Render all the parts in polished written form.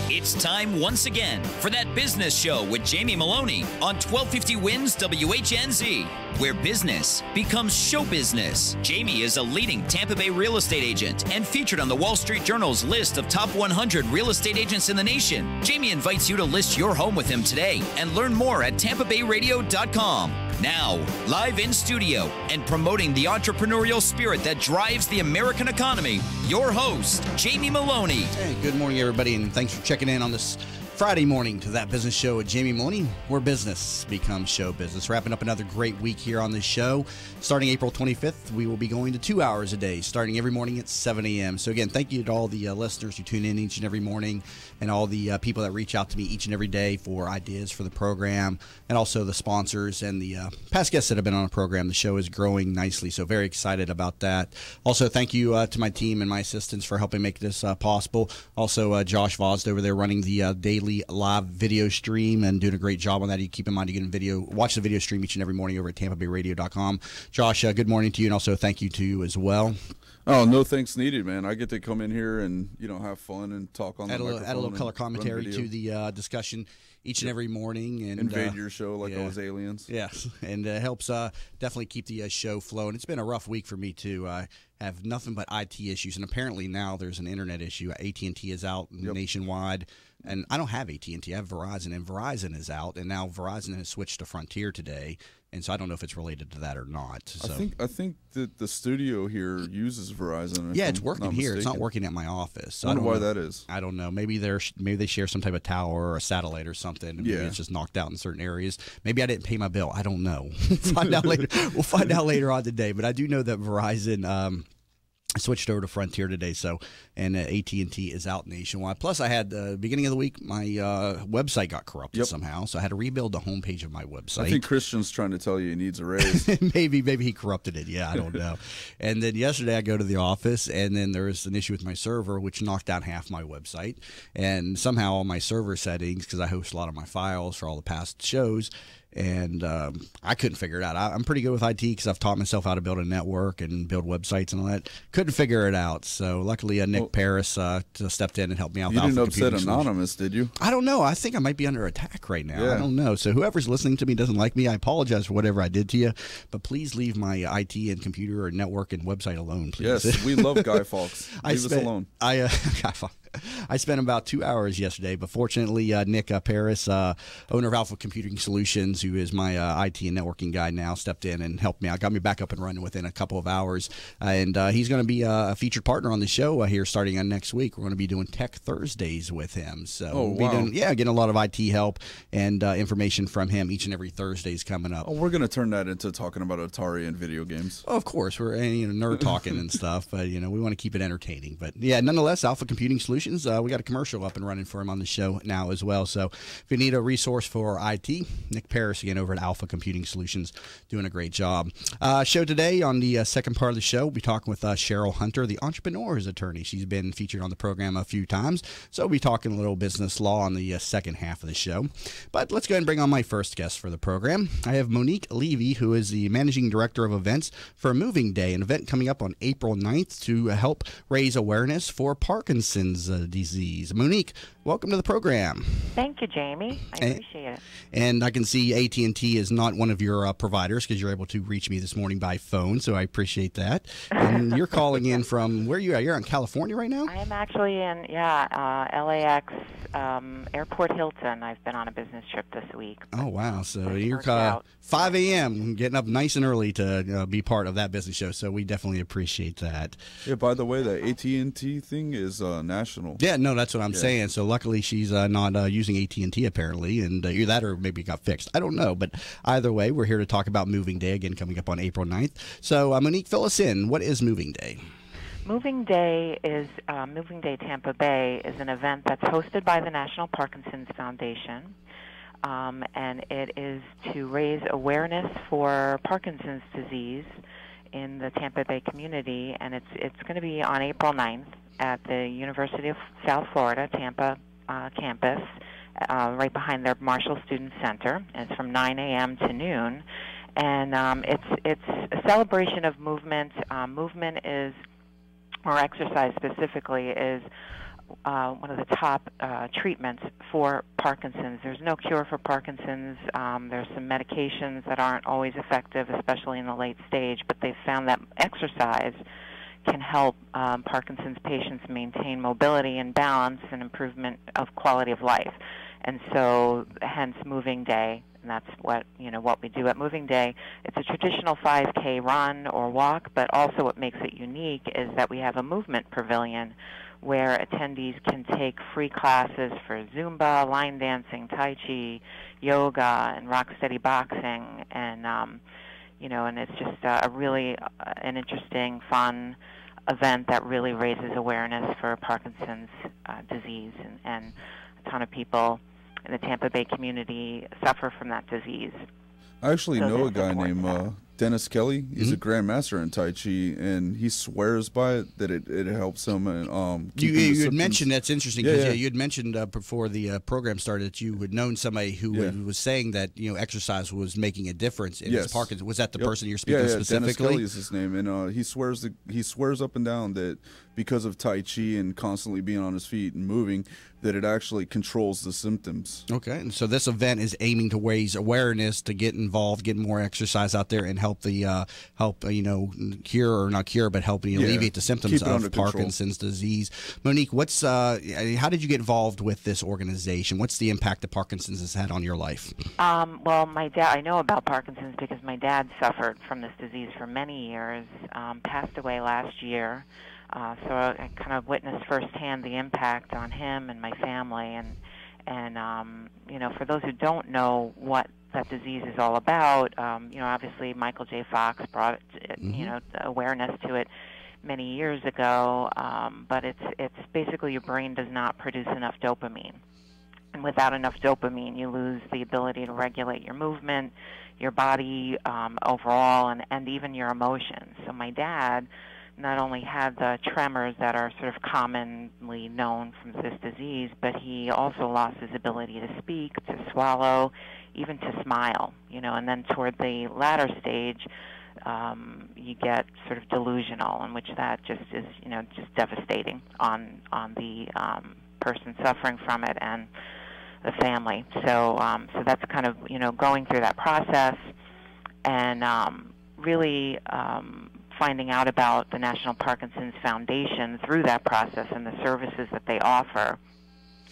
It's time once again for That Business Show with Jamie Maloney on 1250 Wins WHNZ, where business becomes show business. Jamie is a leading Tampa Bay real estate agent and featured on the Wall Street Journal's list of top 100 real estate agents in the nation. Jamie invites you to list your home with him today and learn more at tampabayradio.com. Now, live in studio and promoting the entrepreneurial spirit that drives the American economy, your host, Jamie Maloney. Hey, good morning, everybody, and thanks for checking in on this Friday morning to That Business Show with Jamie Maloney, where business becomes show business. Wrapping up another great week here on this show. Starting April 25th, we will be going to 2 hours a day, starting every morning at 7 a.m. So again, thank you to all the listeners who tune in each and every morning, and all the people that reach out to me each and every day for ideas for the program, and also the sponsors and the past guests that have been on the program. The show is growing nicely, so very excited about that. Also, thank you to my team and my assistants for helping make this possible. Also, Josh Vosd over there running the daily live video stream and doing a great job on that. You keep in mind you can watch the video stream each and every morning over at tampabayradio.com. Josh, good morning to you, and also thank you to you as well. Oh, no thanks needed, man. I get to come in here and have fun and talk on the microphone. Add a little color commentary to the discussion each and every morning, and invade your show like those aliens. Yes, and it helps definitely keep the show flowing. It's been a rough week for me too. I have nothing but IT issues, and apparently now there's an internet issue. AT&T is out nationwide, and I don't have AT&T. I have Verizon, and Verizon is out, and now Verizon has switched to Frontier today. And so I don't know if it's related to that or not. So. I think that the studio here uses Verizon. Yeah, it's working here. It's not working at my office. So I wonder why that is. I don't know. Maybe they share some type of tower or a satellite or something. Maybe it's just knocked out in certain areas. Maybe I didn't pay my bill. I don't know. Find out later. We'll find out later on today. But I do know that Verizon switched over to Frontier today, and AT&T is out nationwide. Plus, I had the beginning of the week, my website got corrupted somehow, so I had to rebuild the homepage of my website. I think Christian's trying to tell you he needs a raise. maybe he corrupted it. Yeah, I don't know. And then yesterday I go to the office, and then there was an issue with my server, which knocked out half my website. And somehow all my server settings, because I host a lot of my files for all the past shows, and I couldn't figure it out. I'm pretty good with IT because I've taught myself how to build a network and build websites and all that. Couldn't figure it out. So luckily, Nick Paris stepped in and helped me out. You didn't upset Anonymous, did you? I don't know. I think I might be under attack right now. I don't know. So whoever's listening to me doesn't like me. I apologize for whatever I did to you. But please leave my IT and computer or network and website alone, please. Yes, we love Guy Fawkes. Leave us alone. Guy Fawkes. I spent about 2 hours yesterday, but fortunately, Nick Paris, owner of Alpha Computing Solutions, who is my IT and networking guy now, stepped in and helped me out, got me back up and running within a couple of hours. And he's going to be a featured partner on the show here starting on next week. We're going to be doing Tech Thursdays with him. So we'll be getting a lot of IT help and information from him each and every Thursdays coming up. Oh, we're going to turn that into talking about Atari and video games. Well, of course, we're nerd talking and stuff, but we want to keep it entertaining. But yeah, nonetheless, Alpha Computing Solutions. We got a commercial up and running for him on the show now as well. So if you need a resource for IT, Nick Paris again over at Alpha Computing Solutions doing a great job. Show today on the second part of the show, we'll be talking with Cheryl Hunter, the entrepreneur's attorney. She's been featured on the program a few times. So we'll be talking a little business law on the second half of the show. But let's go ahead and bring on my first guest for the program. I have Monique Levy, who is the managing director of events for Moving Day, an event coming up on April 9th to help raise awareness for Parkinson's disease. Monique, welcome to the program. Thank you, Jamie. I appreciate it. And I can see AT&T is not one of your providers because you're able to reach me this morning by phone, so I appreciate that. And you're calling in from where are you at? You're in California right now? I am actually in, LAX, Airport Hilton. I've been on a business trip this week. Oh, wow. So you're 5 a.m. getting up nice and early to be part of that business show, so we definitely appreciate that. Yeah, by the way, the AT&T thing is national. Yeah, no, that's what I'm saying. So luckily she's not using AT&T apparently, and either that or maybe it got fixed. I don't know, but either way, we're here to talk about Moving Day, again, coming up on April 9th. So Monique, fill us in. What is Moving Day? Moving Day Tampa Bay is an event that's hosted by the National Parkinson's Foundation, and it is to raise awareness for Parkinson's disease in the Tampa Bay community, and it's going to be on April 9th at the University of South Florida, Tampa campus, right behind their Marshall Student Center. And it's from 9 a.m. to noon. And it's a celebration of movement. Movement is, or exercise specifically, is one of the top treatments for Parkinson's. There's no cure for Parkinson's. There's some medications that aren't always effective, especially in the late stage, but they've found that exercise can help Parkinson's patients maintain mobility and balance and improvement of quality of life. And so, hence Moving Day, and that's what we do at Moving Day. It's a traditional 5K run or walk, but also what makes it unique is that we have a movement pavilion where attendees can take free classes for Zumba, line dancing, Tai Chi, yoga, and rock steady boxing, and and it's just a really an interesting, fun event that really raises awareness for Parkinson's disease, and a ton of people in the Tampa Bay community suffer from that disease. I actually know a guy named Dennis Kelly. He's a grandmaster in Tai Chi, and he swears by it that it helps him. And you had mentioned, that's interesting, because you had mentioned before the program started that you had known somebody who was saying that exercise was making a difference in his Parkinson's. Was that the person you're speaking specifically? Dennis Kelly is his name, and he swears up and down that because of Tai Chi and constantly being on his feet and moving, that it actually controls the symptoms. Okay, and so this event is aiming to raise awareness, to get involved, get more exercise out there, and help the cure, or not cure, but help alleviate the symptoms of Parkinson's disease. Monique, how did you get involved with this organization? What's the impact that Parkinson's has had on your life? Well, my dad, I know about Parkinson's because my dad suffered from this disease for many years, passed away last year. So I kind of witnessed firsthand the impact on him and my family, and for those who don't know what that disease is all about, obviously Michael J. Fox brought awareness to it many years ago, but it's basically your brain does not produce enough dopamine, and without enough dopamine, you lose the ability to regulate your movement, your body overall, and even your emotions. So my dad not only had the tremors that are sort of commonly known from this disease, but he also lost his ability to speak, to swallow, even to smile, and then toward the latter stage, you get sort of delusional, in which that just is, just devastating on the person suffering from it and the family. So that's kind of, going through that process and really finding out about the National Parkinson's Foundation through that process and the services that they offer.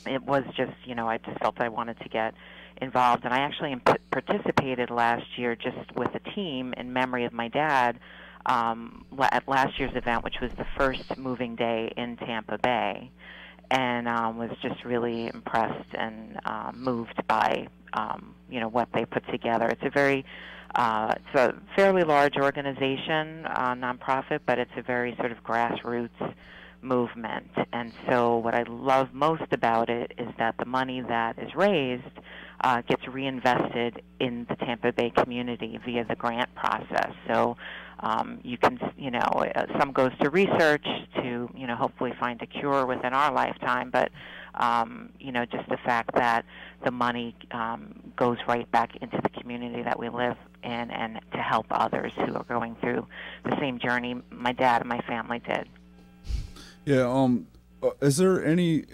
It was just, I just felt I wanted to get involved. And I actually participated last year just with a team in memory of my dad at last year's event, which was the first Moving Day in Tampa Bay, and was just really impressed and moved by, what they put together. It's a fairly large organization, nonprofit, but it's a very sort of grassroots movement. And so what I love most about it is that the money that is raised gets reinvested in the Tampa Bay community via the grant process. So you can, some goes to research to, hopefully find a cure within our lifetime, but just the fact that the money goes right back into the community that we live in, and to help others who are going through the same journey my dad and my family did. Yeah. Is there any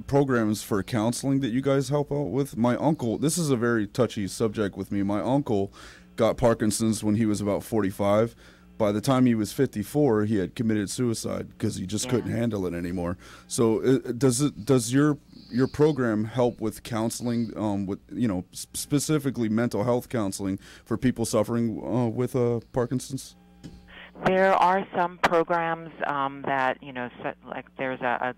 programs for counseling that you guys help out with? My uncle, this is a very touchy subject with me. My uncle got Parkinson's when he was about 45. By the time he was 54, he had committed suicide because he just couldn't handle it anymore. So does your program help with counseling, with specifically mental health counseling for people suffering with Parkinson's? There are some programs that, like there's a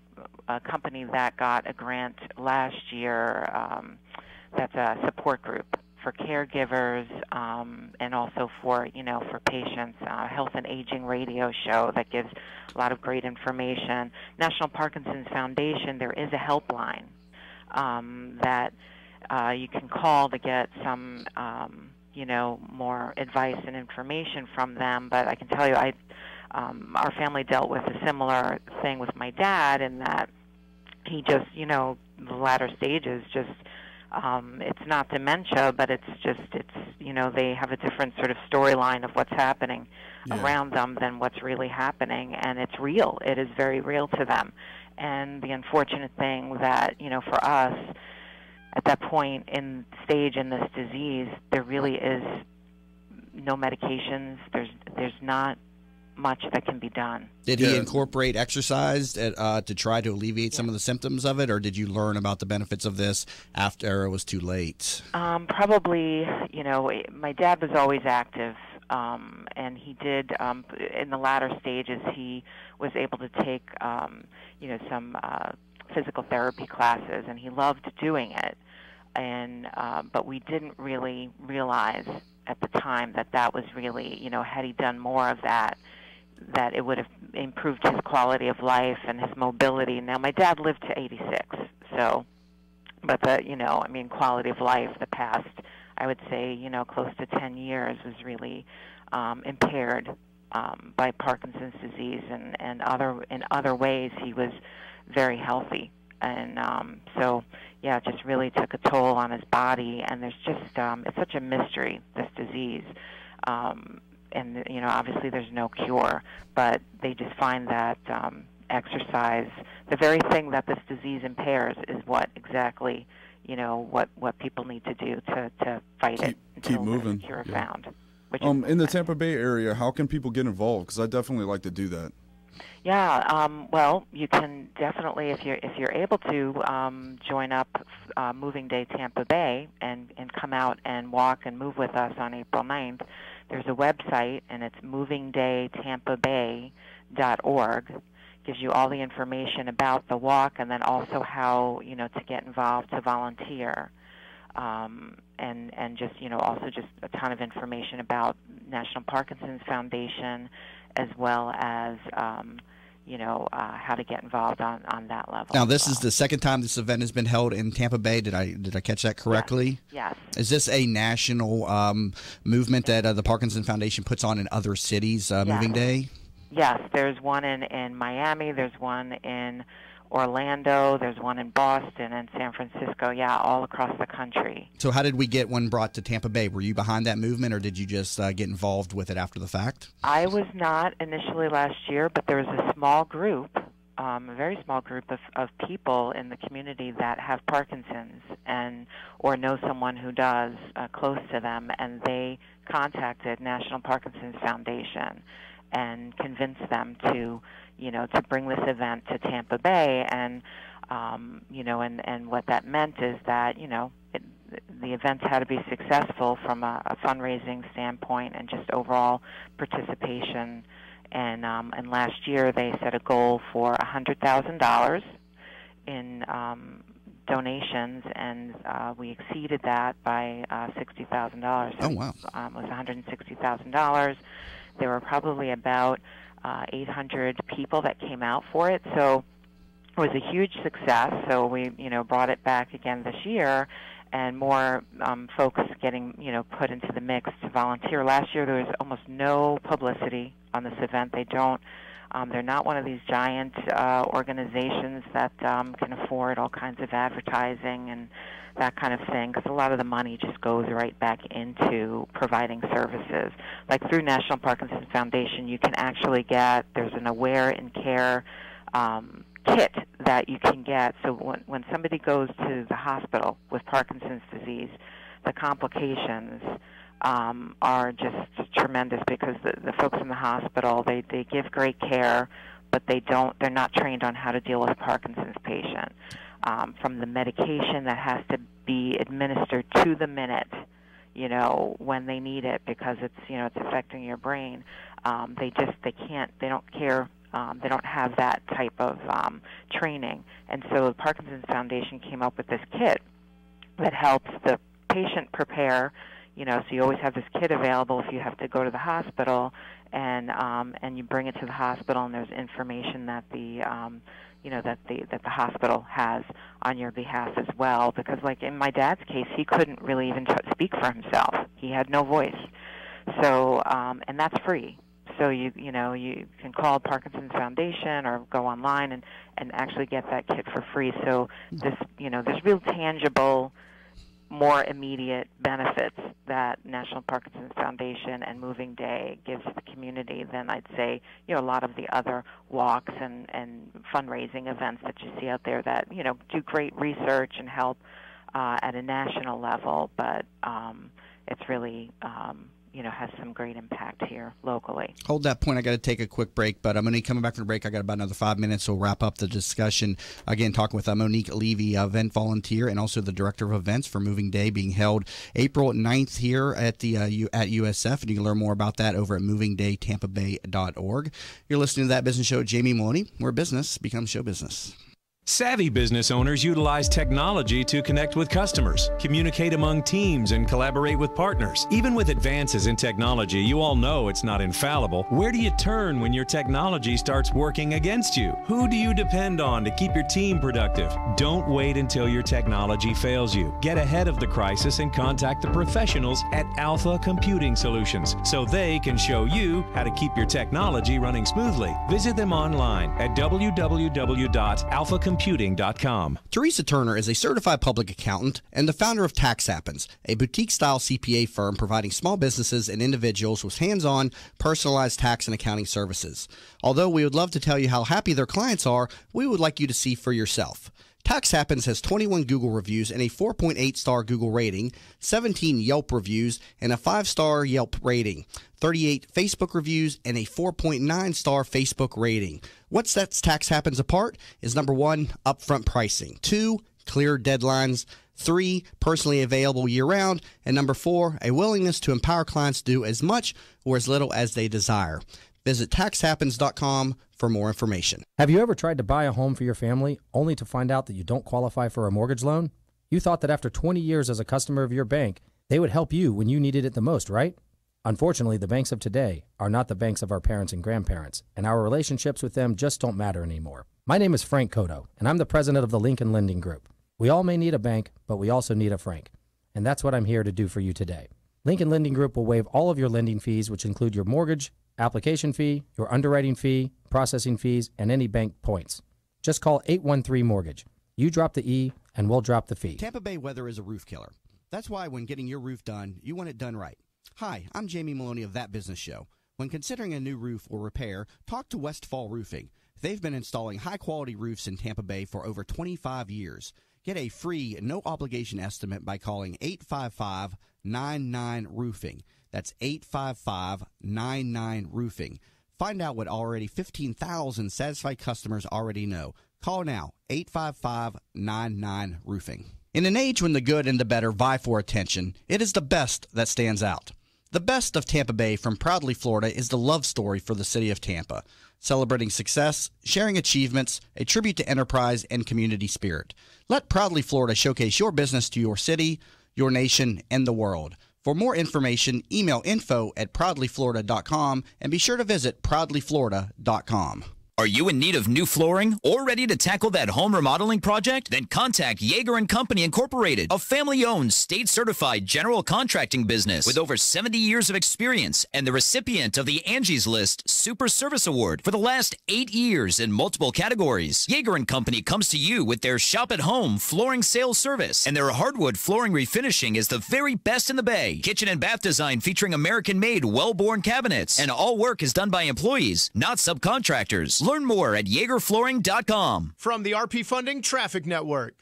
company that got a grant last year that's a support group for caregivers and also for patients, Health and Aging radio show that gives a lot of great information. National Parkinson's Foundation, there is a helpline that you can call to get some more advice and information from them. But I can tell you, our family dealt with a similar thing with my dad, in that he just, the latter stages, just it's not dementia, but it's they have a different sort of storyline of what's happening around them than what's really happening, and it's real. It is very real to them, And the unfortunate thing that, for us, at that point in stage in this disease, there really is no medications. There's not much that can be done. Did he incorporate exercise to try to alleviate some of the symptoms of it, or did you learn about the benefits of this after it was too late? Probably, my dad was always active, and he did, in the latter stages, he was able to take, some physical therapy classes, and he loved doing it. And but we didn't really realize at the time that was really, had he done more of that it would have improved his quality of life and his mobility. Now, my dad lived to 86, so, but quality of life, the past, I would say, close to 10 years was really impaired by Parkinson's disease, and in other ways he was very healthy. And so, it just really took a toll on his body, and there's just, it's such a mystery, this disease. And, obviously there's no cure, but they just find that exercise, the very thing that this disease impairs, is what exactly, what people need to do to fight it until keep moving. There's a cure found. In the Tampa Bay area, how can people get involved? Because I definitely like to do that. Yeah, well, you can definitely, if you're able to, join up Moving Day Tampa Bay and come out and walk and move with us on April 9th. There's a website, and it's movingdaytampabay.org. Gives you all the information about the walk, and then also how, to get involved, to volunteer. And just, also just a ton of information about National Parkinson's Foundation, as well as, how to get involved on that level. Now, this is the second time this event has been held in Tampa Bay. Did I catch that correctly? Yes. Is this a national movement that the Parkinson Foundation puts on in other cities, Moving Day? Yes, there's one in Miami, there's one in Orlando, there's one in Boston and San Francisco, all across the country. So how did we get one brought to Tampa Bay? Were you behind that movement, or did you just get involved with it after the fact? I was not initially last year, but there was a small group, a very small group of people in the community that have Parkinson's or know someone who does close to them, and they contacted National Parkinson's Foundation and convinced them to bring this event to Tampa Bay, and what that meant is that the events had to be successful from a fundraising standpoint and just overall participation. And last year they set a goal for $100,000 in donations, and we exceeded that by $60,000. Oh, wow! It was $160,000. There were probably about 800 people that came out for it, so it was a huge success. So we, brought it back again this year, and more folks getting, put into the mix to volunteer. Last year there was almost no publicity on this event. They're not one of these giant organizations that can afford all kinds of advertising and that kind of thing, because a lot of the money just goes right back into providing services. Like through National Parkinson's Foundation, you can actually there's an Aware and Care kit that you can get. So when somebody goes to the hospital with Parkinson's disease, the complications are just tremendous, because the folks in the hospital, they give great care, but they're not trained on how to deal with a Parkinson's patient. From the medication that has to be administered to the minute, when they need it, because it's affecting your brain. They don't care. They don't have that type of training. And so the Parkinson's Foundation came up with this kit that helps the patient prepare. So you always have this kit available if you have to go to the hospital, and you bring it to the hospital, and there's information that the that the hospital has on your behalf as well. Because, like in my dad's case, he couldn't really even speak for himself. He had no voice. So, and that's free. So you can call Parkinson's Foundation or go online and actually get that kit for free. So this there's real tangible more immediate benefits that National Parkinson's Foundation and Moving Day gives the community than I'd say, a lot of the other walks and fundraising events that you see out there that, do great research and help at a national level, but it's really, has some great impact here locally. Hold that point. I got to take a quick break, but I'm going to be coming back from the break. I got about another 5 minutes, so we'll wrap up the discussion. Again, talking with Monique Levy, event volunteer, and also the director of events for Moving Day, being held April 9th here at the at USF, and you can learn more about that over at movingdaytampabay.org. You're listening to That Business Show with Jamie Maloney, where business becomes show business. Savvy business owners utilize technology to connect with customers, communicate among teams, and collaborate with partners. Even with advances in technology, you all know it's not infallible. Where do you turn when your technology starts working against you? Who do you depend on to keep your team productive? Don't wait until your technology fails you. Get ahead of the crisis and contact the professionals at Alpha Computing Solutions so they can show you how to keep your technology running smoothly. Visit them online at www.alphacomputing.com. Teresa Turner is a certified public accountant and the founder of Tax Happens, a boutique-style CPA firm providing small businesses and individuals with hands-on, personalized tax and accounting services. Although we would love to tell you how happy their clients are, we would like you to see for yourself. Tax Happens has 21 Google reviews and a 4.8-star Google rating, 17 Yelp reviews and a 5-star Yelp rating, 38 Facebook reviews and a 4.9-star Facebook rating. What sets Tax Happens apart is number 1, upfront pricing, 2, clear deadlines, 3, personally available year-round, and number 4, a willingness to empower clients to do as much or as little as they desire. Visit taxhappens.com for more information. Have you ever tried to buy a home for your family only to find out that you don't qualify for a mortgage loan? You thought that after 20 years as a customer of your bank, they would help you when you needed it the most, right? Unfortunately, the banks of today are not the banks of our parents and grandparents, and our relationships with them just don't matter anymore. My name is Frank Cotto, and I'm the president of the Lincoln Lending Group. We all may need a bank, but we also need a Frank, and that's what I'm here to do for you today. Lincoln Lending Group will waive all of your lending fees, which include your mortgage, application fee, your underwriting fee, processing fees, and any bank points. Just call 813-MORTGAGE. You drop the E, and we'll drop the fee. Tampa Bay weather is a roof killer. That's why when getting your roof done, you want it done right. Hi, I'm Jamie Maloney of That Business Show. When considering a new roof or repair, talk to Westfall Roofing. They've been installing high-quality roofs in Tampa Bay for over 25 years. Get a free, no-obligation estimate by calling 855-99-ROOFING. That's 855-99-ROOFING. Find out what already 15,000 satisfied customers already know. Call now, 855-99-ROOFING. In an age when the good and the better vie for attention, it is the best that stands out. The best of Tampa Bay from Proudly Florida is the love story for the city of Tampa, celebrating success, sharing achievements, a tribute to enterprise and community spirit. Let Proudly Florida showcase your business to your city, your nation, and the world. For more information, email info@proudlyflorida.com and be sure to visit proudlyflorida.com. Are you in need of new flooring or ready to tackle that home remodeling project? Then contact Yeager & Company Incorporated, a family-owned, state-certified general contracting business with over 70 years of experience and the recipient of the Angie's List Super Service Award for the last 8 years in multiple categories. Yeager & Company comes to you with their shop-at-home flooring sales service, and their hardwood flooring refinishing is the very best in the Bay. Kitchen and bath design featuring American-made, well-born cabinets, and all work is done by employees, not subcontractors. Learn more at YeagerFlooring.com. From the RP Funding Traffic Network.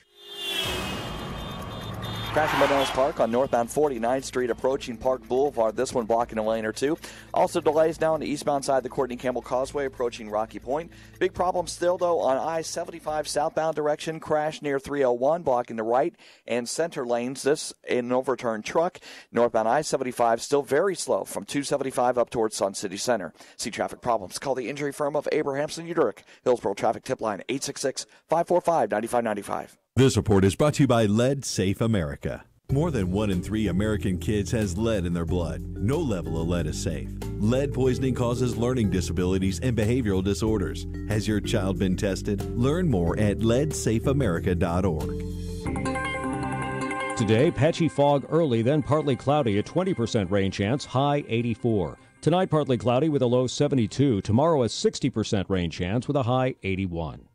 Crash at Meadows Park on northbound 49th Street approaching Park Boulevard. This one blocking a lane or two. Also delays now on the eastbound side of the Courtney Campbell Causeway approaching Rocky Point. Big problem still, though, on I-75 southbound direction. Crash near 301 blocking the right and center lanes. This in an overturned truck. Northbound I-75 still very slow from 275 up towards Sun City Center. See traffic problems? Call the injury firm of Abrahamson Uderick. Hillsborough Traffic Tip Line 866-545-9595. This report is brought to you by Lead Safe America. More than 1 in 3 American kids has lead in their blood. No level of lead is safe. Lead poisoning causes learning disabilities and behavioral disorders. Has your child been tested? Learn more at leadsafe.america.org. Today, patchy fog early, then partly cloudy, a 20% rain chance, high 84. Tonight, partly cloudy with a low 72. Tomorrow, a 60% rain chance with a high 81.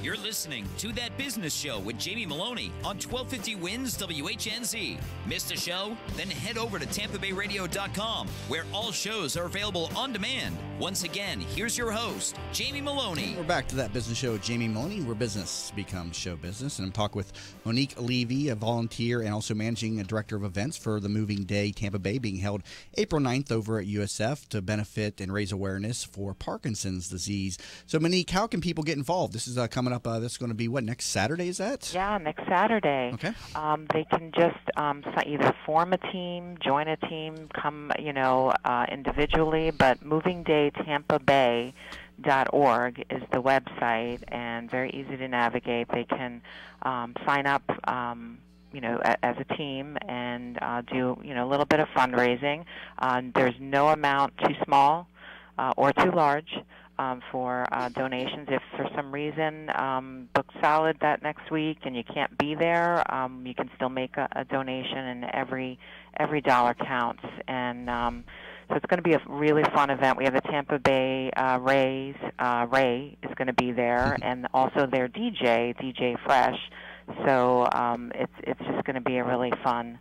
You're listening to That Business Show with Jamie Maloney on 1250 Wins WHNZ. Missed a show? Then head over to TampaBayRadio.com, where all shows are available on demand. Once again, here's your host, Jamie Maloney. We're back to That Business Show with Jamie Maloney, where business becomes show business. And I'm talking with Monique Levy, a volunteer and also managing director of events for the Moving Day Tampa Bay, being held April 9th over at USF to benefit and raise awareness for Parkinson's disease. So, Monique, how can people get involved? This is coming up. This is going to be, what, next Saturday, is that? Yeah, next Saturday. Okay. They can just either form a team, join a team, come, individually, but movingdaytampabay.org is the website, and very easy to navigate. They can sign up, as a team and do, a little bit of fundraising. There's no amount too small or too large for donations. If for some reason booked solid that next week and you can't be there, you can still make a donation, and every dollar counts. And so it's going to be a really fun event. We have the Tampa Bay Ray is going to be there, and also their DJ Fresh. So it's just going to be a really fun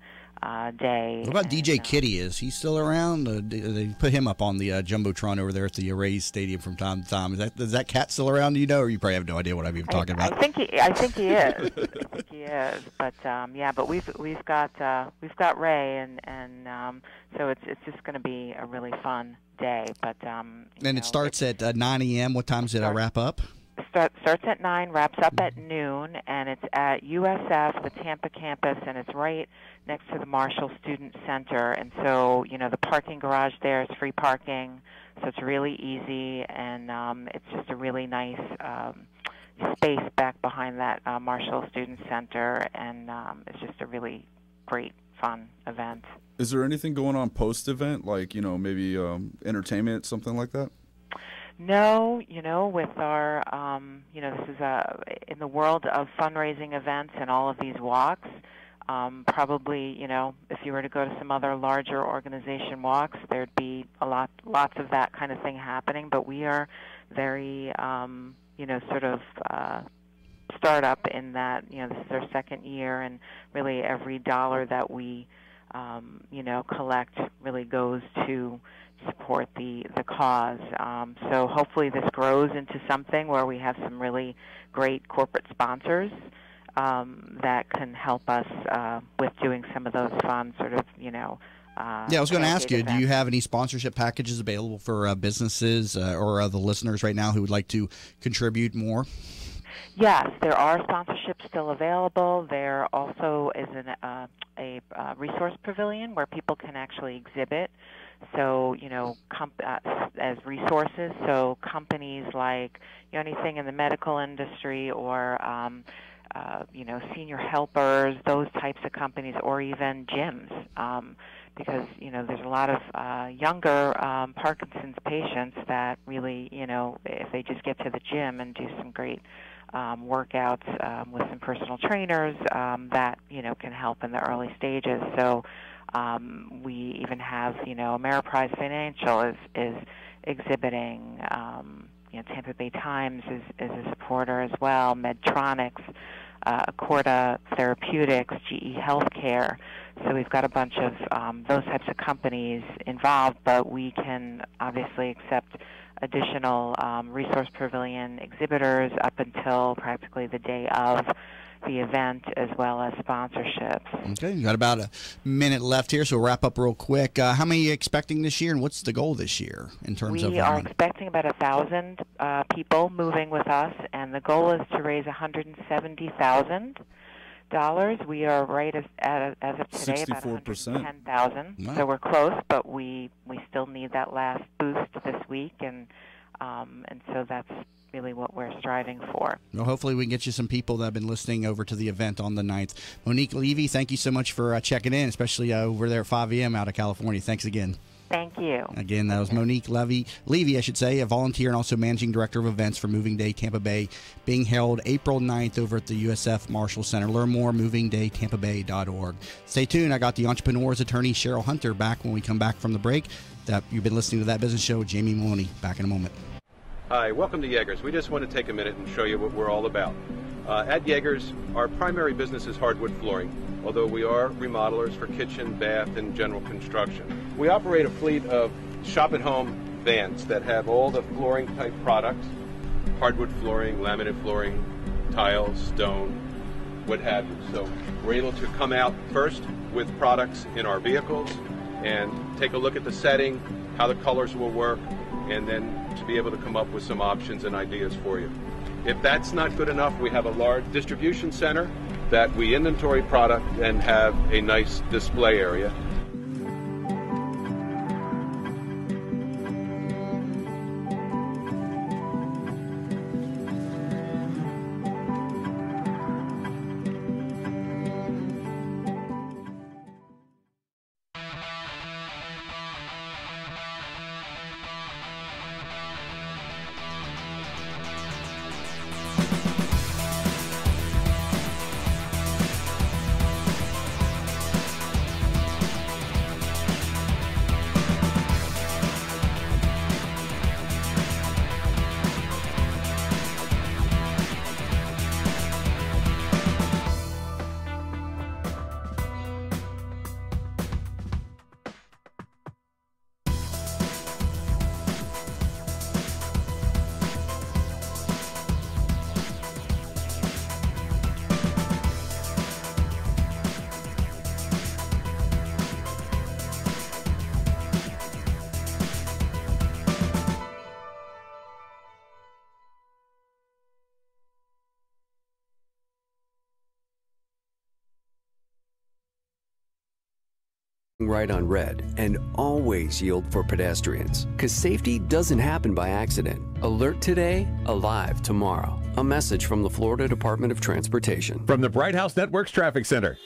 day. What about DJ Kitty? Is he still around? They put him up on the Jumbotron over there at the Rays Stadium from time to time. Is that cat still around? Do you know, or you probably have no idea what I'm even talking about? I think he is. I think he is. But but we've got Ray, and so it's just going to be a really fun day. But and it starts at 9 a.m. What time does it wrap up? Starts at 9, wraps up at noon, and it's at USF, the Tampa campus, and it's right next to the Marshall Student Center. And so, the parking garage there is free parking, so it's really easy, and it's just a really nice space back behind that Marshall Student Center, and it's just a really great, fun event. Is there anything going on post-event, like, maybe entertainment, something like that? No, with our, this is in the world of fundraising events and all of these walks, probably, if you were to go to some other larger organization walks, there'd be lots of that kind of thing happening. But we are very, startup in that, this is our second year, and really every dollar that we, collect really goes to support the cause. So hopefully this grows into something where we have some really great corporate sponsors that can help us with doing some of those fun sort of, I was going to ask you, do you have any sponsorship packages available for businesses or the listeners right now who would like to contribute more? Yes, there are sponsorships still available. There also is a resource pavilion where people can actually exhibit. So, as resources, so companies like anything in the medical industry or, senior helpers, those types of companies, or even gyms, because, there's a lot of younger Parkinson's patients that really, if they just get to the gym and do some great workouts with some personal trainers, that, can help in the early stages. So, we even have, Ameriprise Financial is exhibiting. Tampa Bay Times is a supporter as well. Medtronics, Accorda Therapeutics, GE Healthcare. So we've got a bunch of those types of companies involved, but we can obviously accept additional Resource Pavilion exhibitors up until practically the day of the event, as well as sponsorships. Okay, you got about a minute left here, so we'll wrap up real quick. How many are you expecting this year, and what's the goal this year in terms of? We are expecting about 1,000 people moving with us, and the goal is to raise $170,000. We are right as of today 64%. about 110,000. Wow. So we're close, but we still need that last boost this week, and so that's really what we're striving for. Well, hopefully we can get you some people that have been listening over to the event on the 9th. Monique Levy, thank you so much for checking in, especially over there at 5 a.m. out of California. Thanks again. Thank you. Again, that was Monique Levy, a volunteer and also managing director of events for Moving Day Tampa Bay, being held April 9th over at the USF Marshall Center. Learn more, movingdaytampabay.org. Stay tuned. I got the entrepreneur's attorney, Cheryl Hunter, back when we come back from the break. You've been listening to That Business Show with Jamie Maloney. Back in a moment. Hi, welcome to Yeager's. We just want to take a minute and show you what we're all about. At Yeager's, our primary business is hardwood flooring, although we are remodelers for kitchen, bath, and general construction. We operate a fleet of shop-at-home vans that have all the flooring type products, hardwood flooring, laminate flooring, tiles, stone, what have you. So we're able to come out first with products in our vehicles and take a look at the setting, how the colors will work, and then to be able to come up with some options and ideas for you. If that's not good enough, we have a large distribution center that we inventory product and have a nice display area. Right on red and always yield for pedestrians, because safety doesn't happen by accident. Alert today, alive tomorrow. A message from the Florida Department of Transportation. From the Bright House Networks Traffic Center.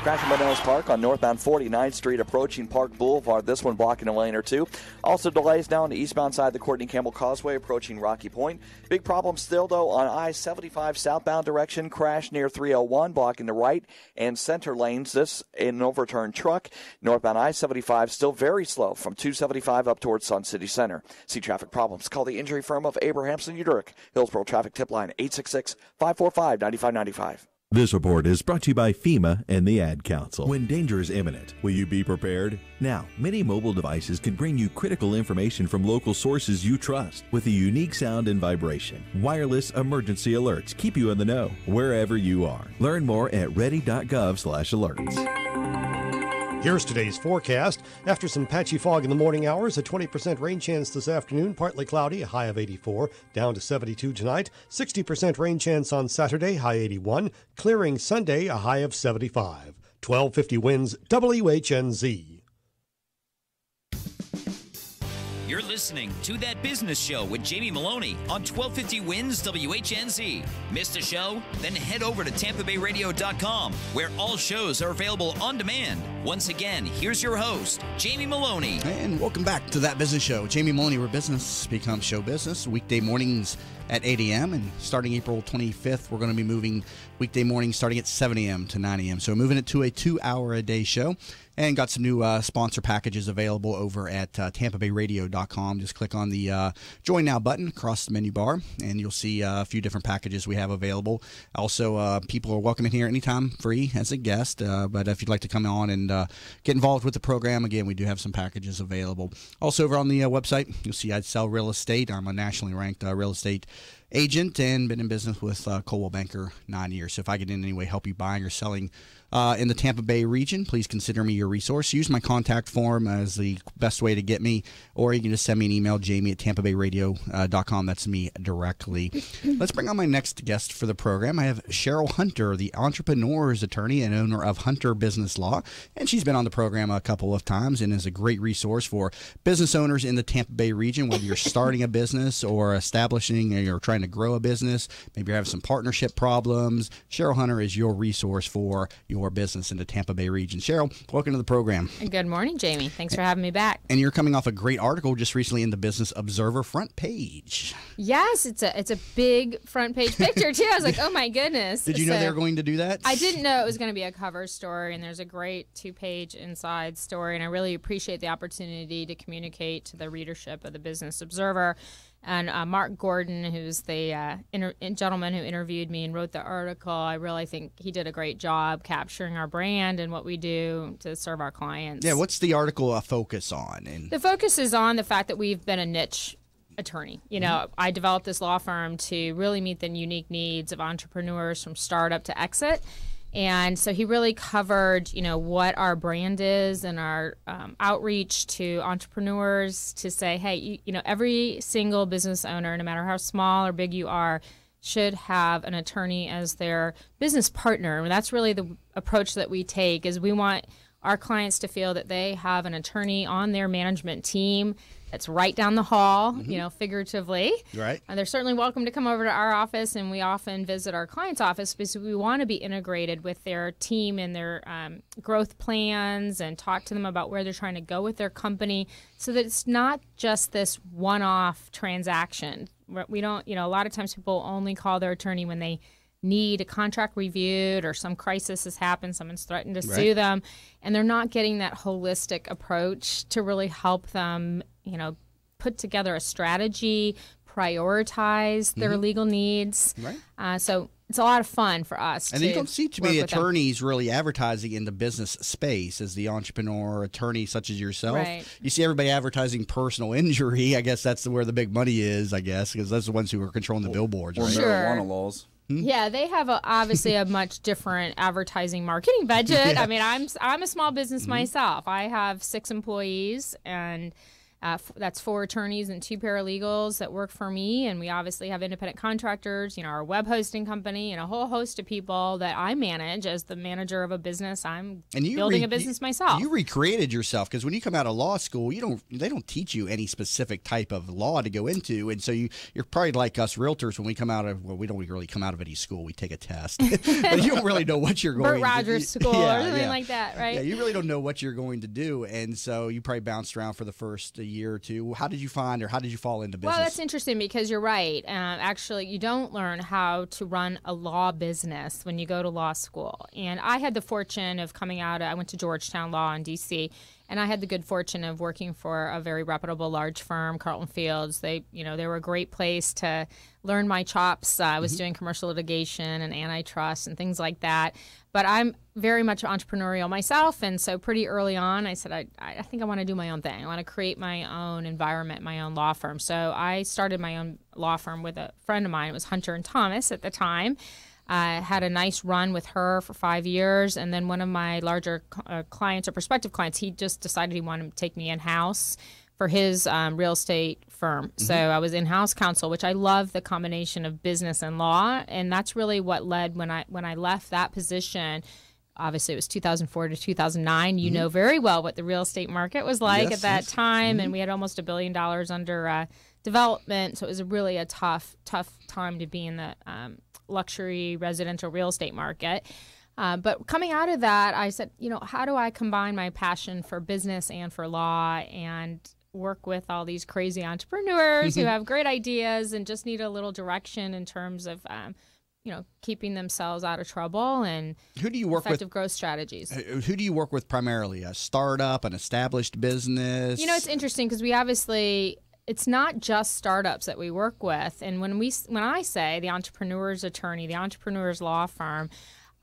Crash in Pinellas Park on northbound 49th Street approaching Park Boulevard. This one blocking a lane or two. Also delays now on the eastbound side of the Courtney Campbell Causeway approaching Rocky Point. Big problem still, though, on I-75 southbound direction. Crash near 301 blocking the right and center lanes. This in an overturned truck. Northbound I-75 still very slow from 275 up towards Sun City Center. See traffic problems? Call the injury firm of Abrahamson Uderick. Hillsborough Traffic Tip Line 866-545-9595. This report is brought to you by FEMA and the Ad Council. When danger is imminent, will you be prepared? Now, many mobile devices can bring you critical information from local sources you trust with a unique sound and vibration. Wireless emergency alerts keep you in the know wherever you are. Learn more at ready.gov/alerts. Here's today's forecast. After some patchy fog in the morning hours, a 20% rain chance this afternoon, partly cloudy, a high of 84, down to 72 tonight. 60% rain chance on Saturday, high 81, clearing Sunday, a high of 75. 1250 winds, WHNZ. You're listening to That Business Show with Jamie Maloney on 1250 Wins WHNZ. Missed a show? Then head over to TampaBayRadio.com, where all shows are available on demand. Once again, here's your host, Jamie Maloney. And welcome back to That Business Show. Jamie Maloney, where business becomes show business. Weekday mornings at 8 a.m. And starting April 25th, we're going to be moving weekday mornings starting at 7 a.m. to 9 a.m. So moving it to a 2-hour-a-day show. And got some new sponsor packages available over at TampaBayRadio.com. Just click on the Join Now button across the menu bar, and you'll see a few different packages we have available. Also, people are welcome in here anytime, free as a guest. But if you'd like to come on and get involved with the program, again, we do have some packages available. Also, over on the website, you'll see I sell real estate. I'm a nationally ranked real estate agent and been in business with Coldwell Banker 9 years. So if I can in any way help you buying or selling in the Tampa Bay region, please consider me your resource. Use my contact form as the best way to get me, or you can just send me an email, jamie@tampabayradio.com. That's me directly. Let's bring on my next guest for the program. I have Cheryl Hunter, the entrepreneur's attorney and owner of Hunter Business Law, and she's been on the program a couple of times and is a great resource for business owners in the Tampa Bay region, whether you're starting a business or establishing or you're trying to grow a business, maybe you have some partnership problems. Cheryl Hunter is your resource for your your business in the Tampa Bay region. Cheryl, welcome to the program. Good morning, Jamie. Thanks for having me back. And you're coming off a great article just recently in the Business Observer front page. Yes, it's a big front page picture too. I was like, oh my goodness. Did you know they were going to do that? I didn't know it was going to be a cover story, and there's a great 2-page inside story, and I really appreciate the opportunity to communicate to the readership of the Business Observer. And Mark Gordon, who's the gentleman who interviewed me and wrote the article, I really think he did a great job capturing our brand and what we do to serve our clients. Yeah, what's the article focus on? The focus is on the fact that we've been a niche attorney. You know, I developed this law firm to really meet the unique needs of entrepreneurs from startup to exit. And so he really covered, you know, what our brand is and our outreach to entrepreneurs to say, hey, you know, every single business owner, no matter how small or big you are, should have an attorney as their business partner. And that's really the approach that we take, is we want our clients to feel that they have an attorney on their management team that's right down the hall, you know, figuratively. Right. And they're certainly welcome to come over to our office, and we often visit our client's office because we want to be integrated with their team and their growth plans and talk to them about where they're trying to go with their company, so that it's not just this one-off transaction. We don't, you know, a lot of times people only call their attorney when they need a contract reviewed or some crisis has happened, someone's threatened to sue them, and they're not getting that holistic approach to really help them, you know, put together a strategy, prioritize their legal needs. Right. So it's a lot of fun for us. And you don't see too many attorneys really advertising in the business space as the entrepreneur attorney such as yourself. Right. You see everybody advertising personal injury. I guess that's where the big money is, I guess, because those are the ones who are controlling the billboards. Or right? marijuana laws. Yeah, they have obviously a much different advertising marketing budget. I mean, I'm a small business myself. I have 6 employees, and that's 4 attorneys and 2 paralegals that work for me. And we obviously have independent contractors, you know, our web hosting company, and a whole host of people that I manage as the manager of a business. I'm building a business myself. You recreated yourself, because when you come out of law school, they don't teach you any specific type of law to go into, and so you're probably like us realtors when we come out of, well, we don't really come out of any school. We take a test, but you don't really know what you're going Burt to Rogers School or something like that, right? Yeah, you really don't know what you're going to do, and so you probably bounced around for the first year or two. How did you find, or how did you fall into business? Well, that's interesting, because you're right. Actually, you don't learn how to run a law business when you go to law school. And I had the fortune of coming out. I went to Georgetown Law in D.C., and I had the good fortune of working for a very reputable large firm, Carlton Fields. They were a great place to learn my chops. I was doing commercial litigation and antitrust and things like that. But I'm very much entrepreneurial myself, and so pretty early on I said, I think I want to do my own thing. I want to create my own environment, my own law firm. So I started my own law firm with a friend of mine. It was Hunter and Thomas at the time. I had a nice run with her for 5 years, and then one of my larger clients or prospective clients, he just decided he wanted to take me in-house for his real estate firm. So I was in-house counsel, which I love the combination of business and law, and that's really what led when I left that position. Obviously, it was 2004 to 2009. You know very well what the real estate market was like at that time, and we had almost $1 billion under development. So it was really a tough time to be in the luxury residential real estate market. But coming out of that, I said, you know, how do I combine my passion for business and for law and work with all these crazy entrepreneurs who have great ideas and just need a little direction in terms of, you know, keeping themselves out of trouble and effective growth strategies. Who do you work with primarily? A startup, an established business? You know, it's interesting because we obviously, it's not just startups that we work with. And when I say the entrepreneur's attorney, the entrepreneur's law firm,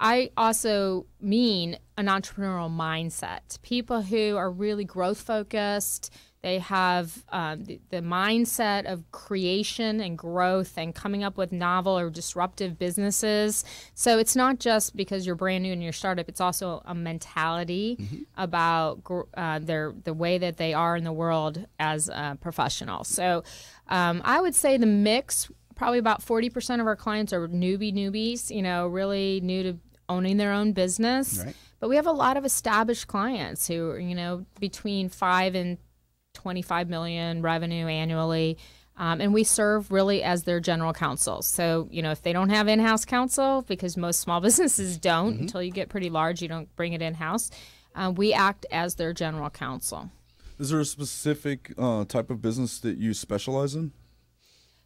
I also mean an entrepreneurial mindset. People who are really growth focused. They have the mindset of creation and growth and coming up with novel or disruptive businesses. So it's not just because you're brand new in your startup. It's also a mentality about the way that they are in the world as a professional. So I would say the mix, probably about 40% of our clients are newbies, you know, really new to owning their own business. Right. But we have a lot of established clients who are, you know, between 5 and 25 million revenue annually. And we serve really as their general counsel. So, if they don't have in-house counsel, because most small businesses don't, until you get pretty large, you don't bring it in-house, we act as their general counsel. Is there a specific type of business that you specialize in?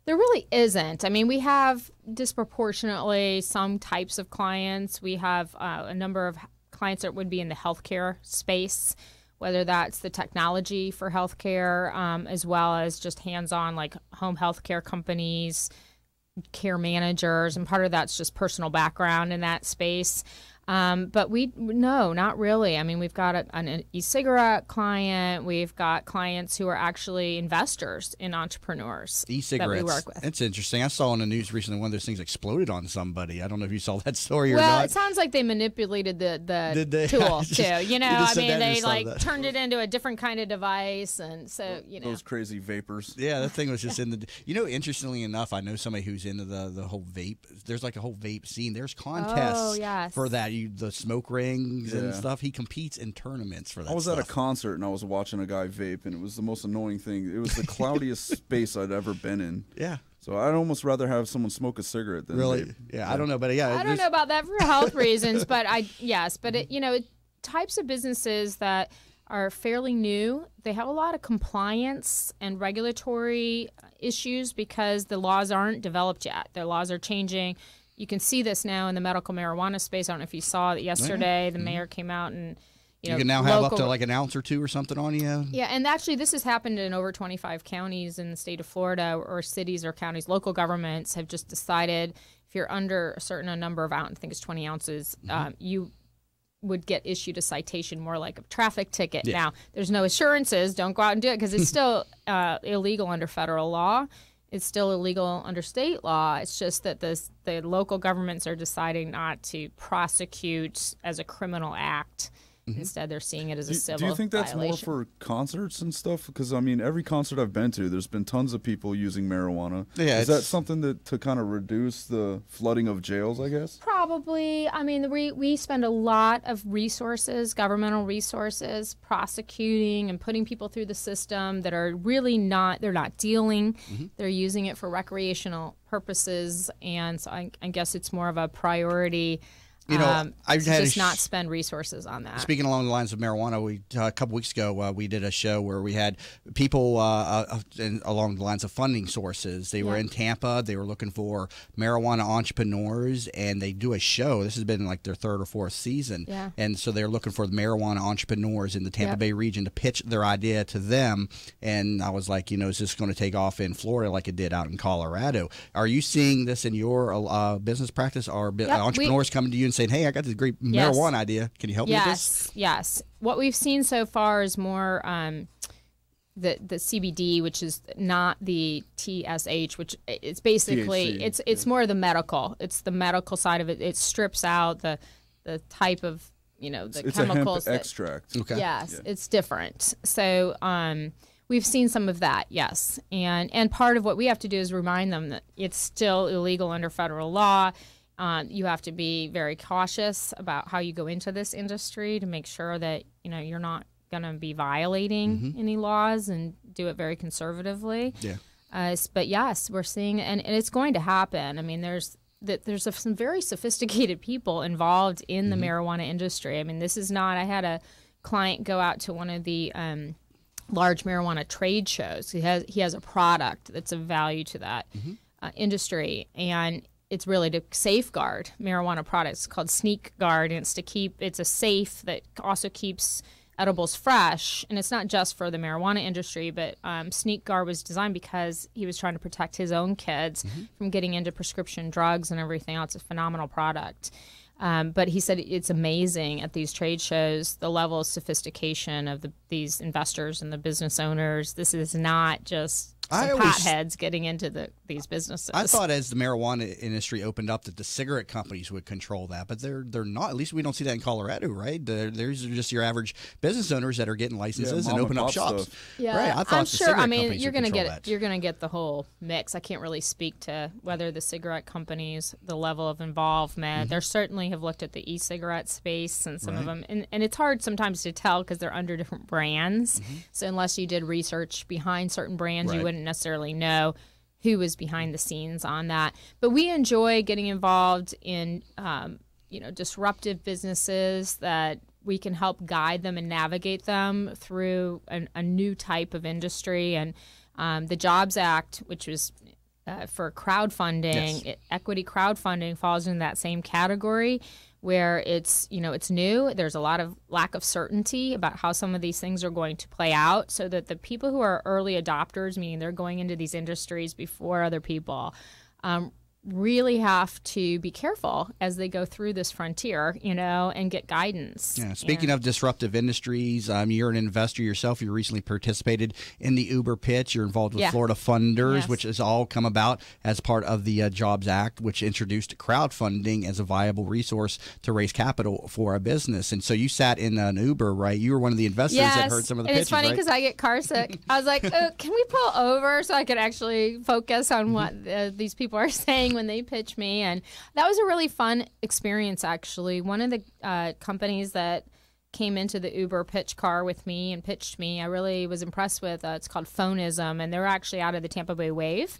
There really isn't. I mean, we have disproportionately some types of clients. We have a number of clients that would be in the healthcare space, whether that's the technology for healthcare, as well as just hands-on, like home healthcare companies, care managers, and part of that's just personal background in that space. But no, not really. I mean, we've got an e-cigarette client. We've got clients who are actually investors in entrepreneurs e-cigarettes. that we work with. That's interesting. I saw on the news recently one of those things exploded on somebody. I don't know if you saw that story or well, not. It sounds like they manipulated the they? tool too. I mean, they turned it into a different kind of device, and so those crazy vapors. Yeah, that thing was just in the. Interestingly enough, I know somebody who's into the whole vape. There's like a whole vape scene. There's contests for that. The smoke rings and stuff. He competes in tournaments for that. I was stuff. at a concert and I was watching a guy vape, and it was the most annoying thing. It was the cloudiest space I'd ever been in. Yeah. So I'd almost rather have someone smoke a cigarette than really. vape. Yeah, I don't know, but yeah, I don't know about that for health reasons, but types of businesses that are fairly new, they have a lot of compliance and regulatory issues because the laws aren't developed yet. The laws are changing. You can see this now in the medical marijuana space. I don't know if you saw it yesterday. The mayor came out and, you can now have up to like an ounce or two or something on you. Yeah, and actually this has happened in over 25 counties in the state of Florida, or cities or counties. Local governments have just decided if you're under a certain number of ounces, I think it's 20 ounces, you would get issued a citation, more like a traffic ticket. Yeah. Now, there's no assurances. Don't go out and do it because it's still illegal under federal law. It's still illegal under state law. It's just that the local governments are deciding not to prosecute as a criminal act. Instead, they're seeing it as a civil violation. Do you think that's more for concerts and stuff? Because, I mean, every concert I've been to, there's been tons of people using marijuana. Yeah, is that something to kind of reduce the flooding of jails, I guess? Probably. I mean, we spend a lot of resources, governmental resources, prosecuting and putting people through the system that are really they're not dealing. They're using it for recreational purposes. And so I guess it's more of a priority. I've had just not spend resources on that. Speaking along the lines of marijuana, a couple weeks ago we did a show where we had people along the lines of funding sources. They were in Tampa. They were looking for marijuana entrepreneurs, and they do a show. This has been like their third or fourth season, and so they're looking for the marijuana entrepreneurs in the Tampa Bay region to pitch their idea to them. And I was like, is this going to take off in Florida like it did out in Colorado? Are you seeing this in your business practice? Are entrepreneurs coming to you and saying, hey, I got this great marijuana idea. Can you help me with this? Yes. What we've seen so far is more the CBD, which is not the TSH, which it's basically THC. It's more the medical. It's the medical side of it. It strips out the type of it's chemicals. A hemp extract. Okay. Yes, it's different. So we've seen some of that, yes. And part of what we have to do is remind them that it's still illegal under federal law. You have to be very cautious about how you go into this industry to make sure that you're not going to be violating any laws, and do it very conservatively. Yeah. But yes, we're seeing, and it's going to happen. I mean, there's some very sophisticated people involved in the marijuana industry. I mean, this is not. I had a client go out to one of the large marijuana trade shows. He has a product that's of value to that industry, and it's really to safeguard marijuana products, called Sneak Guard, and it's a safe that also keeps edibles fresh. And it's not just for the marijuana industry, but Sneak Guard was designed because he was trying to protect his own kids from getting into prescription drugs and everything else. It's a phenomenal product. But he said it's amazing at these trade shows, the level of sophistication of these investors and the business owners. This is not just potheads getting into these businesses. I thought as the marijuana industry opened up that the cigarette companies would control that, but they're not. At least we don't see that in Colorado, right? There's just your average business owners that are getting licenses and open up shops. Yeah, right. I thought I'm sure. I mean, you're going to get you're going to get the whole mix. I can't really speak to whether the cigarette companies, the level of involvement. They certainly have looked at the e-cigarette space and some of them, and it's hard sometimes to tell because they're under different brands. So unless you did research behind certain brands, you wouldn't didn't necessarily know who was behind the scenes on that. But we enjoy getting involved in, disruptive businesses that we can help guide them and navigate them through a new type of industry. And the Jobs Act, which was for crowdfunding, Yes. equity crowdfunding falls in that same category, where it's new. There's a lot of lack of certainty about how some of these things are going to play out, so that the people who are early adopters, meaning they're going into these industries before other people, really have to be careful as they go through this frontier, and get guidance. Yeah. Speaking of disruptive industries, you're an investor yourself. You recently participated in the Uber pitch. You're involved with Florida Funders, Yes. which has all come about as part of the Jobs Act, which introduced crowdfunding as a viable resource to raise capital for a business. And so you sat in an Uber, right? You were one of the investors that heard some of the and pitches, it's funny right? because I get car sick. I was like, can we pull over so I could actually focus on what these people are saying when they pitch me? And that was a really fun experience, actually. One of the companies that came into the Uber pitch car with me and pitched me, I really was impressed with. It's called Phonism, and they're actually out of the Tampa Bay Wave.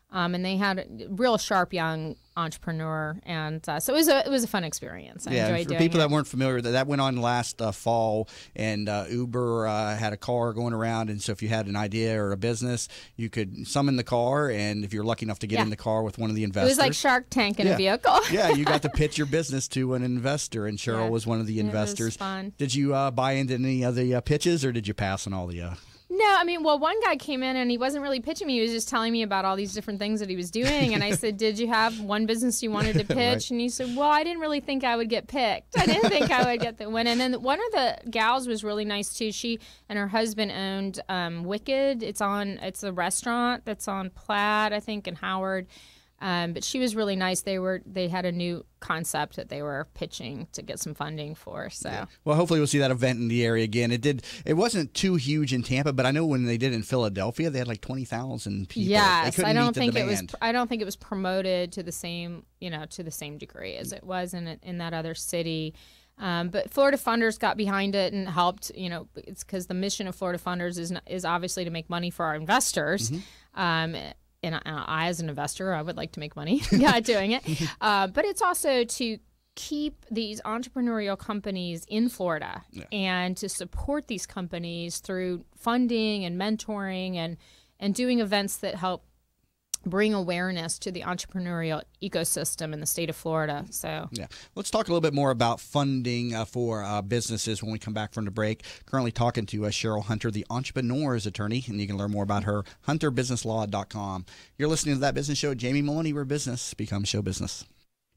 And they had a real sharp young entrepreneur, and so it was a fun experience. I enjoyed doing people it. that weren't familiar, that went on last fall, and Uber had a car going around, and so if you had an idea or a business, you could summon the car, and if you're lucky enough to get in the car with one of the investors, it was like Shark Tank in a vehicle. Yeah, you got to pitch your business to an investor, and Cheryl was one of the investors. It was fun. Did you buy into any of the pitches, or did you pass on all the? No, one guy came in and he wasn't really pitching me. He was just telling me about all these different things that he was doing. And I said, did you have one business you wanted to pitch? Right. And he said, well, I didn't really think I would get picked. I didn't think I would get the win. And then one of the gals was really nice, too. She and her husband owned Wicked. It's a restaurant that's on Platt, I think, and Howard. But she was really nice. They had a new concept that they were pitching to get some funding for. So Well, hopefully we'll see that event in the area again. It wasn't too huge in Tampa, but I know when they did it in Philadelphia, they had like 20,000 people. Yes, I don't think it was promoted to the same degree as it was in that other city. But Florida Funders got behind it and helped. It's because the mission of Florida Funders is obviously to make money for our investors. And I, as an investor, I would like to make money doing it. But it's also to keep these entrepreneurial companies in Florida and to support these companies through funding and mentoring and doing events that help bring awareness to the entrepreneurial ecosystem in the state of Florida. So let's talk a little bit more about funding for businesses when we come back from the break. Currently talking to Cheryl Hunter, the entrepreneur's attorney, and you can learn more about her, hunterbusinesslaw.com. You're listening to That Business Show. Jamie Maloney, where business becomes show business.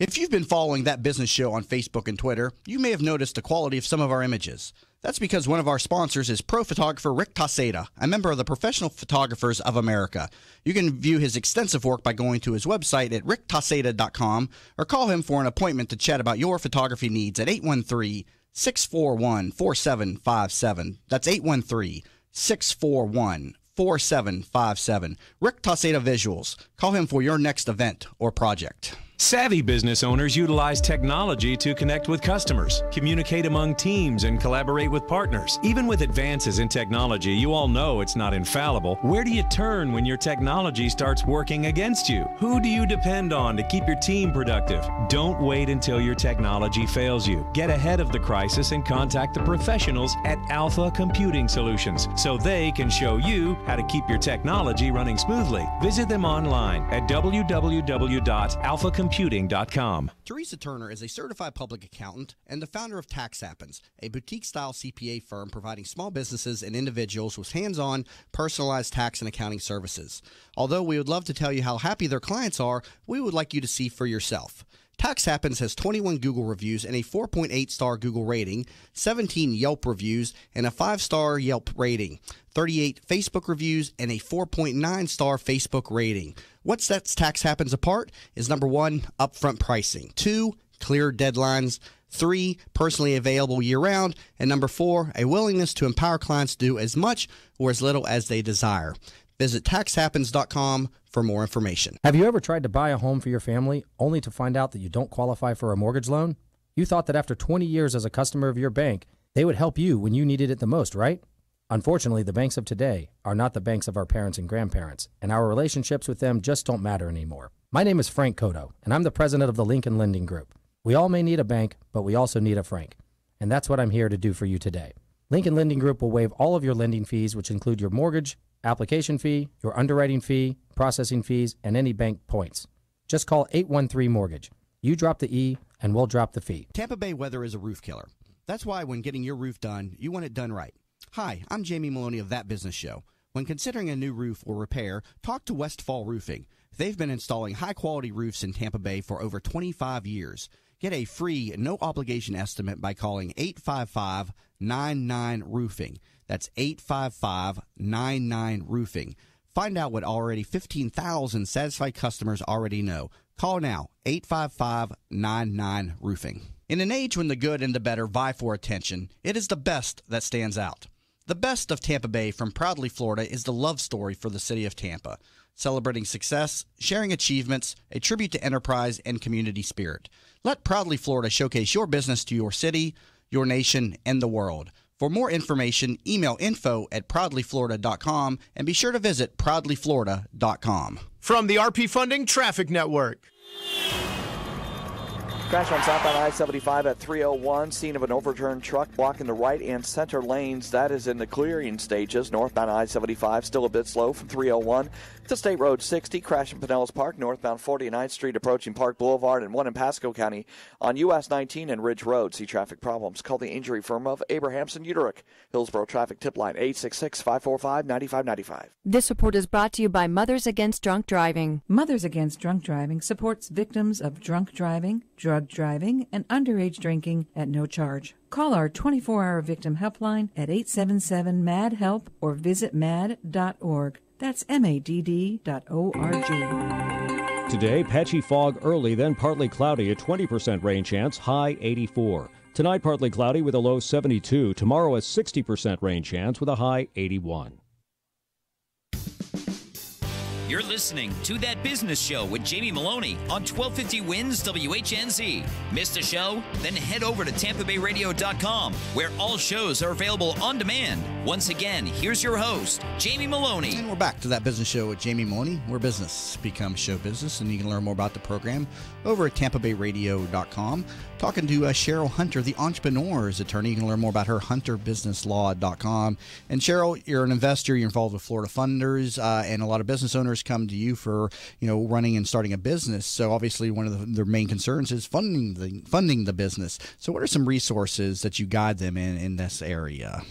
If you've been following That Business Show on Facebook and Twitter, you may have noticed the quality of some of our images. That's because one of our sponsors is pro photographer Rick Taseda, a member of the Professional Photographers of America. You can view his extensive work by going to his website at ricktaseda.com or call him for an appointment to chat about your photography needs at 813-641-4757. That's 813-641-4757. Rick Taseda Visuals. Call him for your next event or project. Savvy business owners utilize technology to connect with customers, communicate among teams, and collaborate with partners. Even with advances in technology, you all know it's not infallible. Where do you turn when your technology starts working against you? Who do you depend on to keep your team productive? Don't wait until your technology fails you. Get ahead of the crisis and contact the professionals at Alpha Computing Solutions so they can show you how to keep your technology running smoothly. Visit them online at www.alphacomputing.com. Teresa Turner is a certified public accountant and the founder of Tax Happens, a boutique-style CPA firm providing small businesses and individuals with hands-on, personalized tax and accounting services. Although we would love to tell you how happy their clients are, we would like you to see for yourself. Tax Happens has 21 Google reviews and a 4.8-star Google rating, 17 Yelp reviews, and a 5-star Yelp rating, 38 Facebook reviews, and a 4.9-star Facebook rating. What sets Tax Happens apart is number 1, upfront pricing, 2, clear deadlines, 3, personally available year-round, and number 4, a willingness to empower clients to do as much or as little as they desire. Visit taxhappens.com for more information. Have you ever tried to buy a home for your family only to find out that you don't qualify for a mortgage loan? You thought that after 20 years as a customer of your bank, they would help you when you needed it the most, right? Unfortunately, the banks of today are not the banks of our parents and grandparents, and our relationships with them just don't matter anymore. My name is Frank Cotto, and I'm the president of the Lincoln Lending Group. We all may need a bank, but we also need a Frank, and that's what I'm here to do for you today. Lincoln Lending Group will waive all of your lending fees, which include your mortgage, application fee, your underwriting fee, processing fees, and any bank points. Just call 813-MORTGAGE. You drop the E, and we'll drop the fee. Tampa Bay weather is a roof killer. That's why when getting your roof done, you want it done right. Hi, I'm Jamie Maloney of That Business Show. When considering a new roof or repair, talk to Westfall Roofing. They've been installing high-quality roofs in Tampa Bay for over 25 years. Get a free, no-obligation estimate by calling 855-99-ROOFING. That's 855-99-ROOFING. Find out what already 15,000 satisfied customers already know. Call now, 855-99-ROOFING. In an age when the good and the better vie for attention, it is the best that stands out. The best of Tampa Bay from Proudly Florida is the love story for the city of Tampa, celebrating success, sharing achievements, a tribute to enterprise and community spirit. Let Proudly Florida showcase your business to your city, your nation, and the world. For more information, email info@proudlyflorida.com and be sure to visit proudlyflorida.com. From the RP Funding Traffic Network. Crash on southbound I-75 at 301. Scene of an overturned truck blocking the right and center lanes. That is in the clearing stages. Northbound I-75 still a bit slow from 301 to State Road 60. Crash in Pinellas Park. Northbound 49th Street approaching Park Boulevard, and one in Pasco County on US 19 and Ridge Road. See traffic problems. Call the injury firm of Abrahamson Uterick. Hillsborough traffic tip line 866-545-9595. This report is brought to you by Mothers Against Drunk Driving. Mothers Against Drunk Driving supports victims of drunk driving, drug driving, and underage drinking at no charge. Call our 24-hour victim helpline at 877-MAD-HELP or visit mad.org. That's MADD.org. Today, patchy fog early, then partly cloudy, a 20% rain chance, high 84. Tonight, partly cloudy with a low 72. Tomorrow, a 60% rain chance with a high 81. You're listening to That Business Show with Jamie Maloney on 1250 Wins WHNZ. Missed a show? Then head over to TampaBayRadio.com, where all shows are available on demand. Once again, here's your host, Jamie Maloney. And we're back to That Business Show with Jamie Maloney, where business becomes show business, and you can learn more about the program over at TampaBayRadio.com. Talking to Cheryl Hunter, the entrepreneur's attorney. You can learn more about her, HunterBusinessLaw.com. And Cheryl, you're an investor. You're involved with Florida Funders, and a lot of business owners come to you for, running and starting a business. So obviously one of their main concerns is funding the business. So what are some resources that you guide them in this area?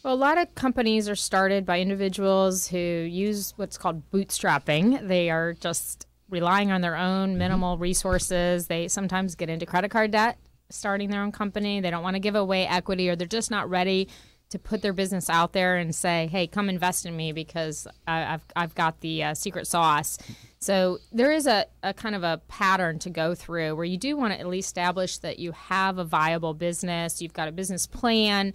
Well, a lot of companies are started by individuals who use what's called bootstrapping. They are just relying on their own minimal resources. They sometimes get into credit card debt starting their own company. They don't want to give away equity, or they're just not ready to put their business out there and say, hey, come invest in me because I've got the secret sauce. So there is a kind of a pattern to go through where you do want to at least establish that you have a viable business, you've got a business plan.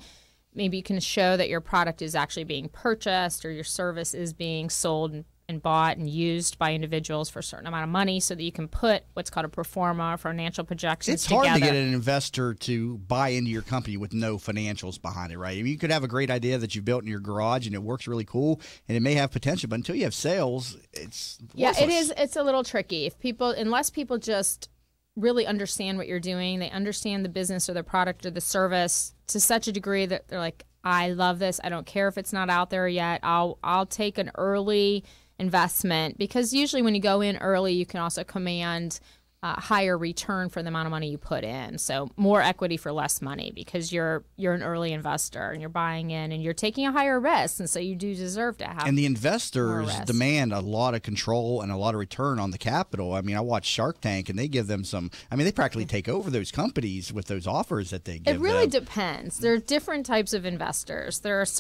Maybe you can show that your product is actually being purchased or your service is being sold and bought and used by individuals for a certain amount of money, so that you can put what's called a pro forma, financial projections together. It's hard to get an investor to buy into your company with no financials behind it, right? I mean, you could have a great idea that you built in your garage and it works really cool and it may have potential, but until you have sales, it's worthless. It is. It's a little tricky. Unless people just really understand what you're doing, they understand the business or the product or the service to such a degree that they're like, I love this. I don't care if it's not out there yet. I'll take an early investment, because usually when you go in early, you can also command higher return for the amount of money you put in. So more equity for less money, because you're an early investor and you're buying in and you're taking a higher risk, and so you do deserve to have. And the investors demand a lot of control and a lot of return on the capital. I mean, I watch Shark Tank and they give them they practically take over those companies with those offers that they give them. It really depends. There are different types of investors. There's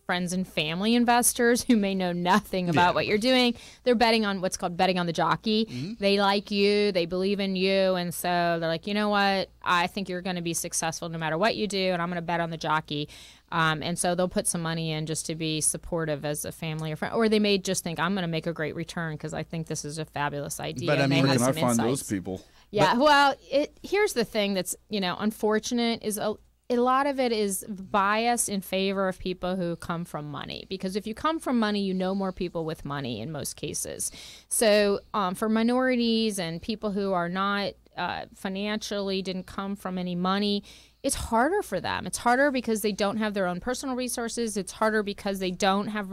friends and family investors who may know nothing about what you're doing. They're betting on what's called betting on the jockey. Mm-hmm. They like you, they believe in you, and so they're like, you know what, I think you're going to be successful no matter what you do, and I'm going to bet on the jockey. And so they'll put some money in just to be supportive as a family or friend, or they may just think, I'm going to make a great return because I think this is a fabulous idea. But I mean, where can I find insights. those people? Yeah, well, here's the thing that's unfortunate is a lot of it is bias in favor of people who come from money, because if you come from money, you know more people with money in most cases. So for minorities and people who are not financially didn't come from any money, it's harder for them. It's harder because they don't have their own personal resources. It's harder because they don't have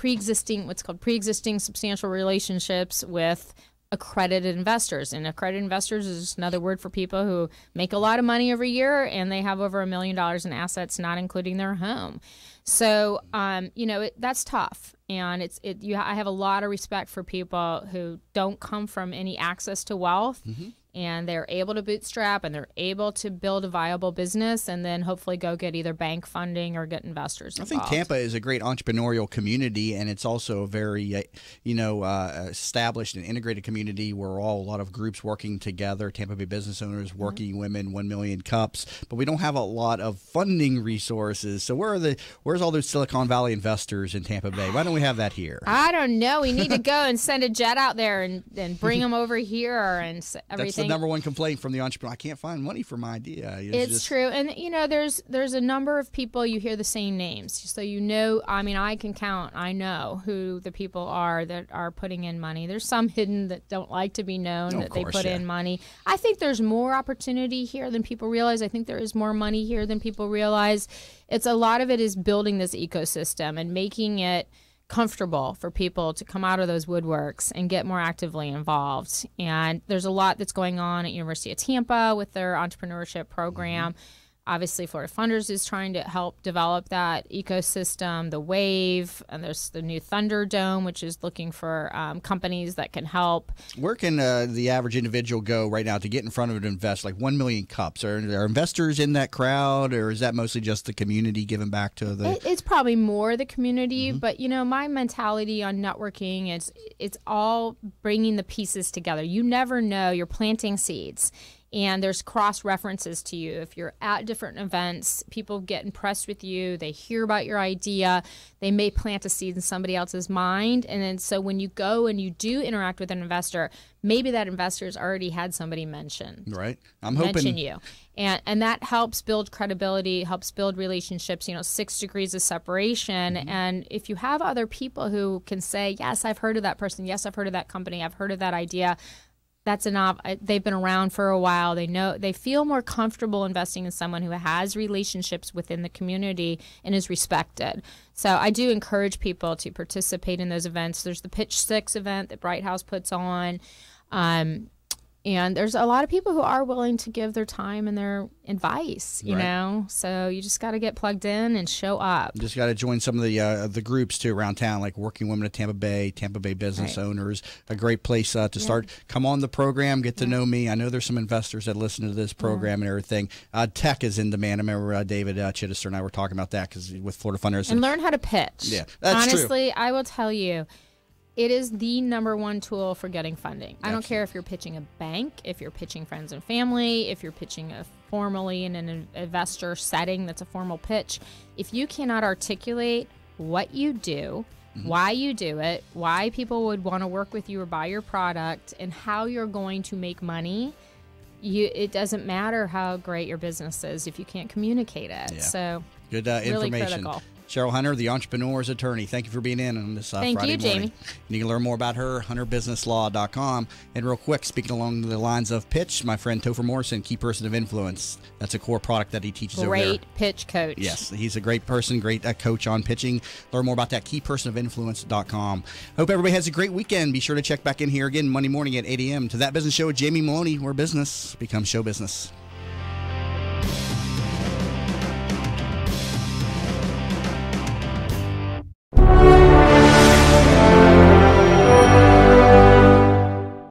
what's called pre-existing substantial relationships with accredited investors. And accredited investors is just another word for people who make a lot of money every year and they have over $1 million in assets, not including their home. So, that's tough. And I have a lot of respect for people who don't come from any access to wealth. Mm-hmm. And they're able to bootstrap and they're able to build a viable business and then hopefully go get either bank funding or get investors involved. I think Tampa is a great entrepreneurial community, and it's also a very, established and integrated community where a lot of groups working together, Tampa Bay business owners, working women, 1 million cups, but we don't have a lot of funding resources. So where's all those Silicon Valley investors in Tampa Bay? Why don't we have that here? I don't know. We need to go and send a jet out there and bring them over here and everything. That's the number one complaint from the entrepreneur. I can't find money for my idea. It's true. And, there's a number of people you hear the same names. So, I can count. I know who the people are that are putting in money. There's some hidden that don't like to be known they put in money. I think there's more opportunity here than people realize. I think there is more money here than people realize. A lot of it is building this ecosystem and making it comfortable for people to come out of those woodworks and get more actively involved. And there's a lot that's going on at University of Tampa with their entrepreneurship program. Mm-hmm. Obviously, Florida Funders is trying to help develop that ecosystem, the WAVE, and there's the new Thunderdome, which is looking for companies that can help. Where can the average individual go right now to get in front of it and invest, like 1 million cups? Are investors in that crowd, or is that mostly just the community giving back to the... It's probably more the community, but, my mentality on networking is it's all bringing the pieces together. You never know. You're planting seeds. And there's cross references to you. If you're at different events, people get impressed with you. They hear about your idea. They may plant a seed in somebody else's mind. And then so when you go and you do interact with an investor, maybe that investor's already had somebody mention you. And that helps build credibility, helps build relationships, 6 degrees of separation. Mm-hmm. And if you have other people who can say, yes, I've heard of that person. Yes, I've heard of that company. I've heard of that idea. That's enough. They've been around for a while. They feel more comfortable investing in someone who has relationships within the community and is respected. So I do encourage people to participate in those events. There's the Pitch 6 event that Bright House puts on. And there's a lot of people who are willing to give their time and their advice, you know. So you just got to get plugged in and show up. You just got to join some of the groups too around town, like Working Women of Tampa Bay Business Owners. A great place to start. Come on the program, get to know me. I know there's some investors that listen to this program and everything. Tech is in demand. I remember David Chittister and I were talking about that because with Florida Funders. And learn how to pitch. Yeah, that's Honestly, true. I will tell you. It is the number one tool for getting funding. I don't care if you're pitching a bank, if you're pitching friends and family, if you're pitching formally in an investor setting that's a formal pitch. If you cannot articulate what you do, why you do it, why people would want to work with you or buy your product, and how you're going to make money, it doesn't matter how great your business is if you can't communicate it. Yeah. So good really information. Critical. Cheryl Hunter, the entrepreneur's attorney. Thank you for being in on this Friday morning. Thank you, Jamie. And you can learn more about her, hunterbusinesslaw.com. And real quick, speaking along the lines of pitch, my friend Topher Morrison, Key Person of Influence. That's a core product that he teaches over there. Great pitch coach. Yes, he's a great person, great coach on pitching. Learn more about that, keypersonofinfluence.com. Hope everybody has a great weekend. Be sure to check back in here again Monday morning at 8 a.m. to That Business Show with Jamie Maloney, where business becomes show business.